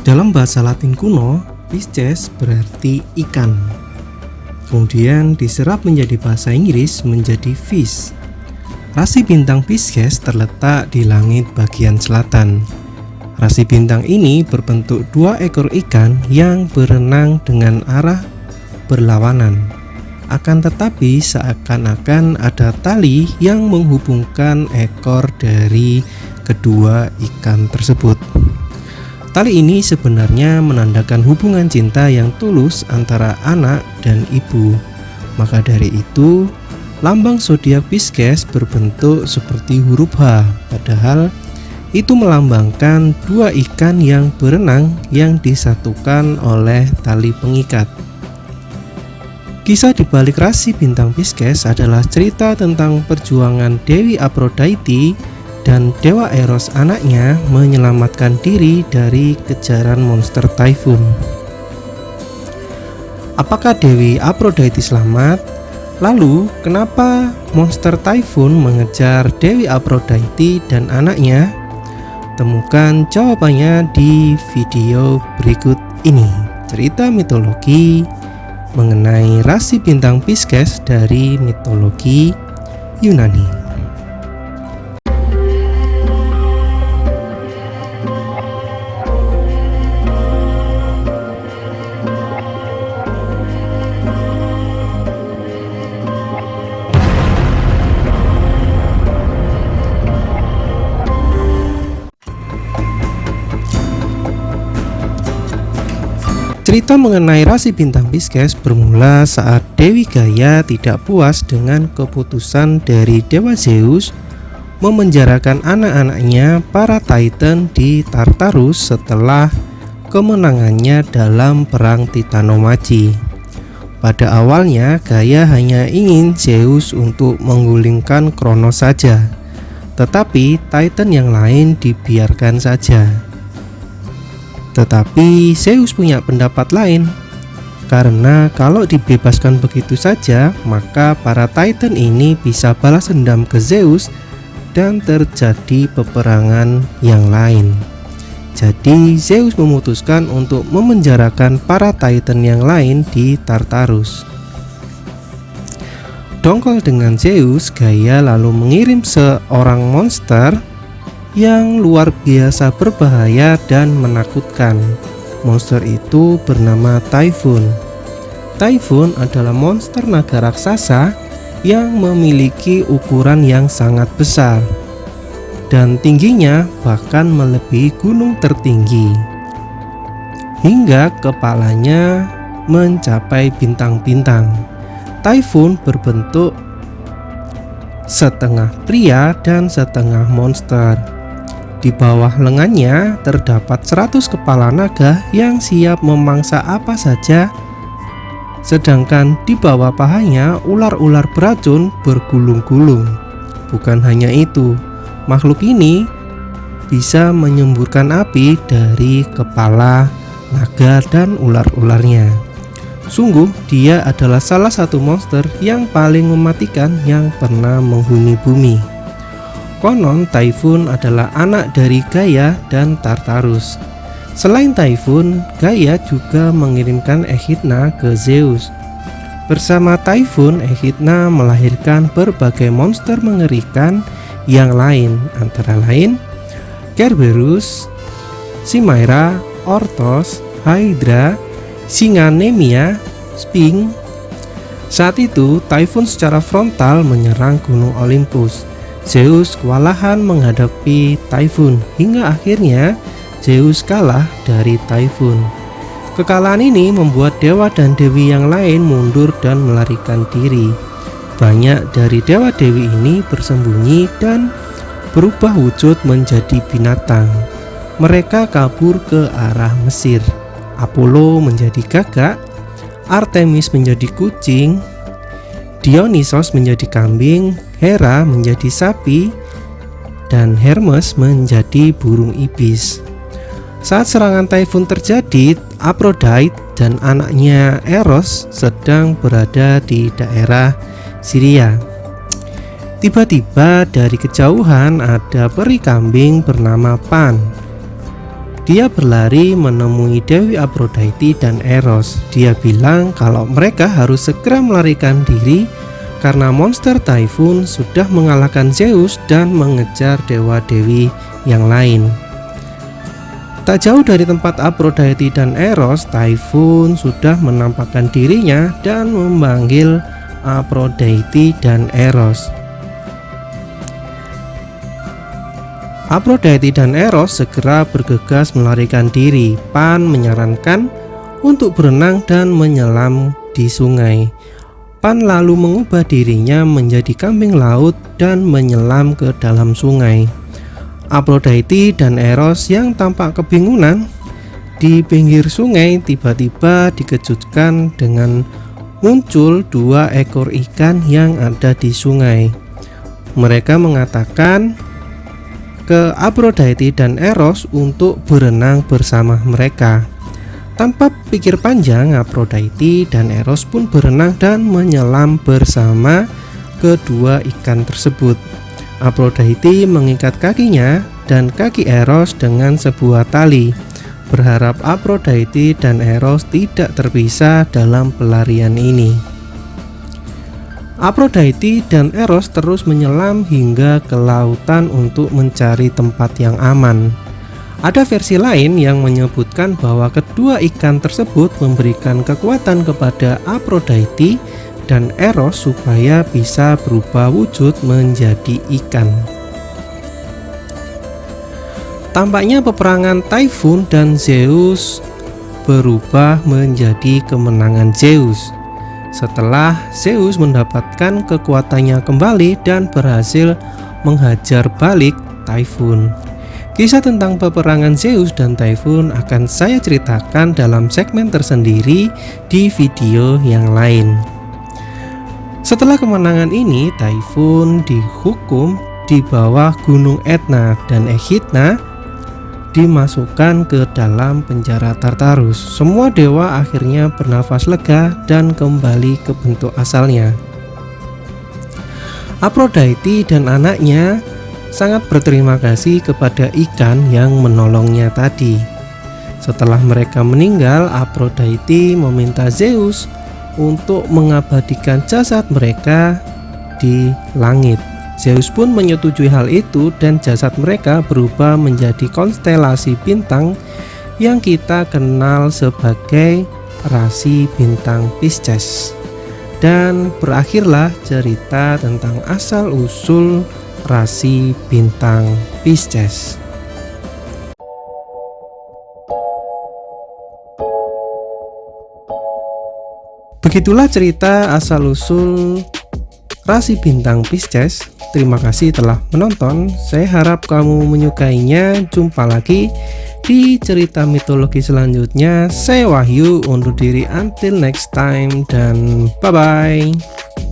Dalam bahasa Latin kuno, Pisces berarti ikan. Kemudian diserap menjadi bahasa Inggris menjadi fish. Rasi bintang Pisces terletak di langit bagian selatan. Rasi bintang ini berbentuk dua ekor ikan yang berenang dengan arah berlawanan. Akan tetapi seakan-akan ada tali yang menghubungkan ekor dari kedua ikan tersebut. Tali ini sebenarnya menandakan hubungan cinta yang tulus antara anak dan ibu. Maka dari itu, lambang zodiak Pisces berbentuk seperti huruf H, padahal itu melambangkan dua ikan yang berenang yang disatukan oleh tali pengikat. Kisah di balik rasi bintang Pisces adalah cerita tentang perjuangan Dewi Aphrodite dan Dewa Eros anaknya menyelamatkan diri dari kejaran monster Typhon. Apakah Dewi Aphrodite selamat? Lalu, kenapa monster Typhon mengejar Dewi Aphrodite dan anaknya? Temukan jawabannya di video berikut ini. Cerita mitologi mengenai rasi bintang Pisces dari mitologi Yunani. Cerita mengenai rasi bintang Pisces bermula saat Dewi Gaia tidak puas dengan keputusan dari Dewa Zeus memenjarakan anak-anaknya para Titan di Tartarus setelah kemenangannya dalam perang Titanomachi. Pada awalnya Gaia hanya ingin Zeus untuk menggulingkan Kronos saja, tetapi Titan yang lain dibiarkan saja. Tetapi Zeus punya pendapat lain, karena kalau dibebaskan begitu saja, maka para Titan ini bisa balas dendam ke Zeus dan terjadi peperangan yang lain. Jadi Zeus memutuskan untuk memenjarakan para Titan yang lain di Tartarus. Dongkol dengan Zeus, Gaia lalu mengirim seorang monster yang luar biasa berbahaya dan menakutkan. Monster itu bernama Typhon. Typhon adalah monster naga raksasa yang memiliki ukuran yang sangat besar dan tingginya bahkan melebihi gunung tertinggi, hingga kepalanya mencapai bintang-bintang. Typhon berbentuk setengah pria dan setengah monster. Di bawah lengannya terdapat 100 kepala naga yang siap memangsa apa saja, sedangkan di bawah pahanya ular-ular beracun bergulung-gulung. Bukan hanya itu, makhluk ini bisa menyemburkan api dari kepala naga dan ular-ularnya. Sungguh, dia adalah salah satu monster yang paling mematikan yang pernah menghuni bumi. Konon Typhon adalah anak dari Gaia dan Tartarus. Selain Typhon, Gaia juga mengirimkan Echidna ke Zeus. Bersama Typhon, Echidna melahirkan berbagai monster mengerikan yang lain, antara lain Kerberos, Chimaera, Orthos, Hydra, Singa Nemea, Sphinx. Saat itu Typhon secara frontal menyerang Gunung Olympus. Zeus kewalahan menghadapi Typhon hingga akhirnya Zeus kalah dari Typhon. Kekalahan ini membuat dewa dan dewi yang lain mundur dan melarikan diri. Banyak dari dewa-dewi ini bersembunyi dan berubah wujud menjadi binatang. Mereka kabur ke arah Mesir. Apollo menjadi gagak, Artemis menjadi kucing, Dionysos menjadi kambing, Hera menjadi sapi, dan Hermes menjadi burung ibis. Saat serangan Typhon terjadi, Aphrodite dan anaknya Eros sedang berada di daerah Syria. Tiba-tiba dari kejauhan ada peri kambing bernama Pan. Dia berlari menemui Dewi Aphrodite dan Eros. Dia bilang kalau mereka harus segera melarikan diri karena monster Typhon sudah mengalahkan Zeus dan mengejar dewa-dewi yang lain. Tak jauh dari tempat Aphrodite dan Eros, Typhon sudah menampakkan dirinya dan memanggil Aphrodite dan Eros. Aphrodite dan Eros segera bergegas melarikan diri. Pan menyarankan untuk berenang dan menyelam di sungai. Pan lalu mengubah dirinya menjadi kambing laut dan menyelam ke dalam sungai. Aphrodite dan Eros yang tampak kebingungan di pinggir sungai tiba-tiba dikejutkan dengan muncul 2 ekor ikan yang ada di sungai. Mereka mengatakan ke Aphrodite dan Eros untuk berenang bersama mereka. Tanpa pikir panjang, Aphrodite dan Eros pun berenang dan menyelam bersama kedua ikan tersebut. Aphrodite mengikat kakinya dan kaki Eros dengan sebuah tali, berharap Aphrodite dan Eros tidak terpisah dalam pelarian ini. Aphrodite dan Eros terus menyelam hingga ke lautan untuk mencari tempat yang aman. Ada versi lain yang menyebutkan bahwa kedua ikan tersebut memberikan kekuatan kepada Aphrodite dan Eros supaya bisa berubah wujud menjadi ikan. Tampaknya peperangan Typhon dan Zeus berubah menjadi kemenangan Zeus setelah Zeus mendapatkan kekuatannya kembali dan berhasil menghajar balik Typhon. Kisah tentang peperangan Zeus dan Typhon akan saya ceritakan dalam segmen tersendiri di video yang lain. Setelah kemenangan ini, Typhon dihukum di bawah Gunung Etna dan Echidna dimasukkan ke dalam penjara Tartarus. Semua dewa akhirnya bernafas lega dan kembali ke bentuk asalnya. Aphrodite dan anaknya sangat berterima kasih kepada ikan yang menolongnya tadi. Setelah mereka meninggal, Aphrodite meminta Zeus untuk mengabadikan jasad mereka di langit. Zeus pun menyetujui hal itu dan jasad mereka berubah menjadi konstelasi bintang yang kita kenal sebagai rasi bintang Pisces. Dan berakhirlah cerita tentang asal-usul rasi bintang Pisces. Begitulah cerita asal-usul rasi bintang Pisces. Terima kasih telah menonton. Saya harap kamu menyukainya. Jumpa lagi di cerita mitologi selanjutnya. Saya Wahyu undur diri until next time dan bye bye.